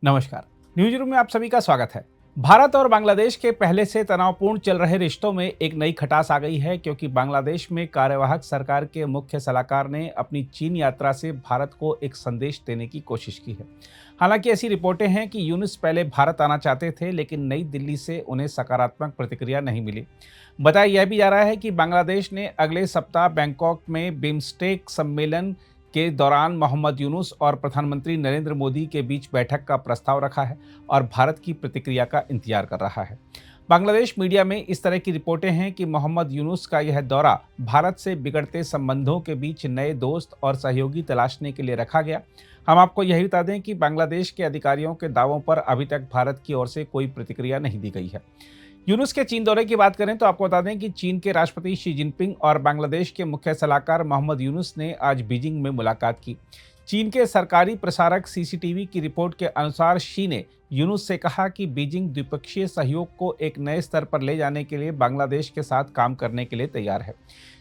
नमस्कार। News room में आप सभी का स्वागत है। भारत और बांग्लादेश के पहले से तनावपूर्ण चल रहे रिश्तों में एक नई खटास आ गई है, क्योंकि बांग्लादेश में कार्यवाहक सरकार के मुख्य सलाहकार ने अपनी चीन यात्रा से भारत को एक संदेश देने की कोशिश की है। हालांकि ऐसी रिपोर्टें हैं कि यूनुस पहले भारत आना चाहते थे, लेकिन नई दिल्ली से उन्हें सकारात्मक प्रतिक्रिया नहीं मिली। बताया यह भी जा रहा है कि बांग्लादेश ने अगले सप्ताह बैंकॉक में बिम्स्टेक सम्मेलन के दौरान मोहम्मद यूनुस और प्रधानमंत्री नरेंद्र मोदी के बीच बैठक का प्रस्ताव रखा है और भारत की प्रतिक्रिया का इंतजार कर रहा है। बांग्लादेश मीडिया में इस तरह की रिपोर्टें हैं कि मोहम्मद यूनुस का यह दौरा भारत से बिगड़ते संबंधों के बीच नए दोस्त और सहयोगी तलाशने के लिए रखा गया। हम आपको यही बता दें कि बांग्लादेश के अधिकारियों के दावों पर अभी तक भारत की ओर से कोई प्रतिक्रिया नहीं दी गई है। यूनुस के चीन दौरे की बात करें तो आपको बता दें कि चीन के राष्ट्रपति शी जिनपिंग और बांग्लादेश के मुख्य सलाहकार मोहम्मद यूनुस ने आज बीजिंग में मुलाकात की। चीन के सरकारी प्रसारक सीसीटीवी की रिपोर्ट के अनुसार शी ने यूनुस से कहा कि बीजिंग द्विपक्षीय सहयोग को एक नए स्तर पर ले जाने के लिए बांग्लादेश के साथ काम करने के लिए तैयार है।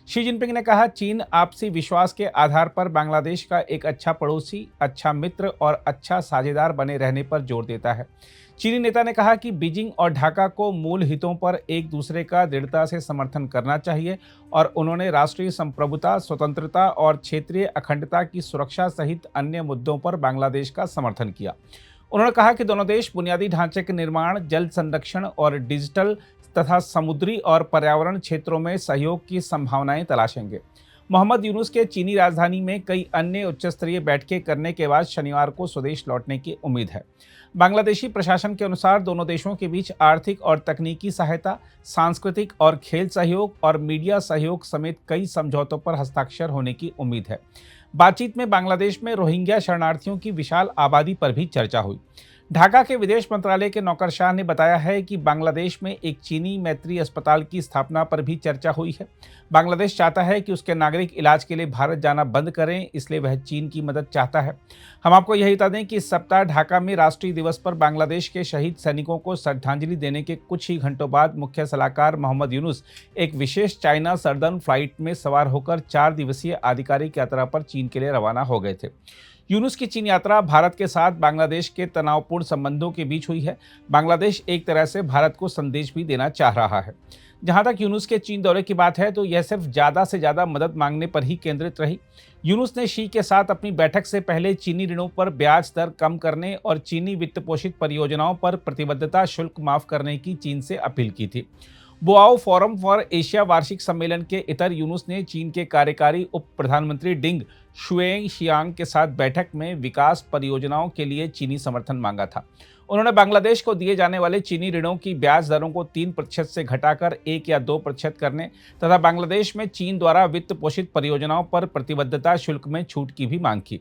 शी जिनपिंग ने कहा, चीन आपसी विश्वास के आधार पर बांग्लादेश का एक अच्छा पड़ोसी, अच्छा मित्र और अच्छा साझेदार बने रहने पर जोर देता है। चीनी नेता ने कहा कि बीजिंग और ढाका को मूल हितों पर एक दूसरे का दृढ़ता से समर्थन करना चाहिए और उन्होंने राष्ट्रीय संप्रभुता, स्वतंत्रता और क्षेत्रीय अखंडता की सुरक्षा सहित अन्य मुद्दों पर बांग्लादेश का समर्थन किया। उन्होंने कहा कि दोनों देश बुनियादी ढांचे के निर्माण, जल संरक्षण और डिजिटल तथा समुद्री और पर्यावरण क्षेत्रों में सहयोग की संभावनाएं तलाशेंगे। मोहम्मद यूनुस के चीनी राजधानी में कई अन्य उच्चस्तरीय बैठकें करने के बाद शनिवार को स्वदेश लौटने की उम्मीद है। बांग्लादेशी प्रशासन के अनुसार दोनों देशों के बीच आर्थिक और तकनीकी सहायता, सांस्कृतिक और खेल सहयोग और मीडिया सहयोग समेत कई समझौतों पर हस्ताक्षर होने की उम्मीद है। बातचीत में बांग्लादेश में रोहिंग्या शरणार्थियों की विशाल आबादी पर भी चर्चा हुई। ढाका के विदेश मंत्रालय के नौकरशाह ने बताया है कि बांग्लादेश में एक चीनी मैत्री अस्पताल की स्थापना पर भी चर्चा हुई है। बांग्लादेश चाहता है कि उसके नागरिक इलाज के लिए भारत जाना बंद करें, इसलिए वह चीन की मदद चाहता है। हम आपको यही बता दें कि इस सप्ताह ढाका में राष्ट्रीय दिवस पर बांग्लादेश के शहीद सैनिकों को श्रद्धांजलि देने के कुछ ही घंटों बाद मुख्य सलाहकार मोहम्मद यूनुस एक विशेष चाइना सर्दर्न फ्लाइट में सवार होकर 4 दिवसीय आधिकारिक यात्रा पर चीन के लिए रवाना हो गए थे। यूनुस की चीन यात्रा भारत के साथ बांग्लादेश के तनावपूर्ण संबंधों के बीच हुई है। बांग्लादेश एक तरह से भारत को संदेश भी देना चाह रहा है। जहां तक यूनुस के चीन दौरे की बात है तो यह सिर्फ ज़्यादा से ज़्यादा मदद मांगने पर ही केंद्रित रही। यूनुस ने शी के साथ अपनी बैठक से पहले चीनी ऋणों पर ब्याज दर कम करने और चीनी वित्त पोषित परियोजनाओं पर प्रतिबद्धता शुल्क माफ करने की चीन से अपील की थी। बोआओ फोरम फॉर एशिया वार्षिक सम्मेलन के इतर यूनुस ने चीन के कार्यकारी उप प्रधानमंत्री डिंग शुएंगशियांग के साथ बैठक में विकास परियोजनाओं के लिए चीनी समर्थन मांगा था। उन्होंने बांग्लादेश को दिए जाने वाले चीनी ऋणों की ब्याज दरों को 3% से घटाकर 1 या 2% करने तथा बांग्लादेश में चीन द्वारा वित्त पोषित परियोजनाओं पर प्रतिबद्धता शुल्क में छूट की भी मांग की।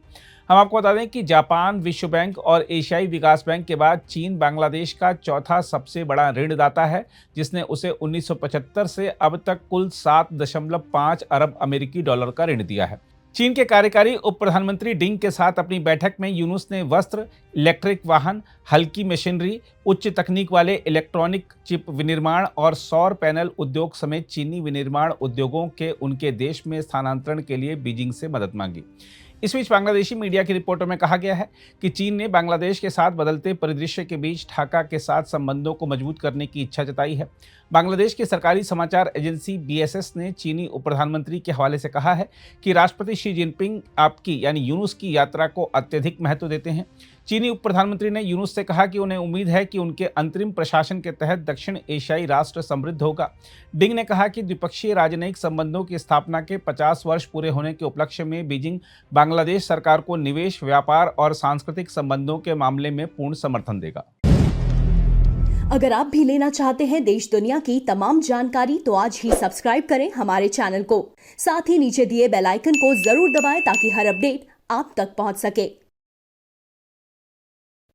हम आपको बता दें कि जापान, विश्व बैंक और एशियाई विकास बैंक के बाद चीन बांग्लादेश का चौथा सबसे बड़ा ऋणदाता है, जिसने उसे 1975 से अब तक कुल 7.5 अरब अमेरिकी डॉलर का ऋण दिया है। चीन के कार्यकारी उप प्रधानमंत्री डिंग के साथ अपनी बैठक में यूनुस ने वस्त्र, इलेक्ट्रिक वाहन, हल्की मशीनरी, उच्च तकनीक वाले इलेक्ट्रॉनिक चिप विनिर्माण और सौर पैनल उद्योग समेत चीनी विनिर्माण उद्योगों के उनके देश में स्थानांतरण के लिए बीजिंग से मदद मांगी। इस बीच बांग्लादेशी मीडिया की रिपोर्टों में कहा गया है कि चीन ने बांग्लादेश के साथ बदलते परिदृश्य के बीच ढाका के साथ संबंधों को मजबूत करने की इच्छा जताई है। बांग्लादेश की सरकारी समाचार एजेंसी बीएसएस ने चीनी उप प्रधानमंत्री के हवाले से कहा है कि राष्ट्रपति शी जिनपिंग आपकी यानी यूनुस की यात्रा को अत्यधिक महत्व देते हैं। चीनी उप प्रधानमंत्री ने यूनुस से कहा कि उन्हें उम्मीद है कि उनके अंतरिम प्रशासन के तहत दक्षिण एशियाई राष्ट्र समृद्ध होगा। डिंग ने कहा कि द्विपक्षीय राजनयिक संबंधों की स्थापना के 50 वर्ष पूरे होने के उपलक्ष्य में बीजिंग बांग्लादेश सरकार को निवेश, व्यापार और सांस्कृतिक संबंधों के मामले में पूर्ण समर्थन देगा। अगर आप भी लेना चाहते हैं देश दुनिया की तमाम जानकारी तो आज ही सब्सक्राइब करें हमारे चैनल को। साथ ही नीचे दिए बेल आइकन को जरूर दबाएं ताकि हर अपडेट आप तक पहुंच सके।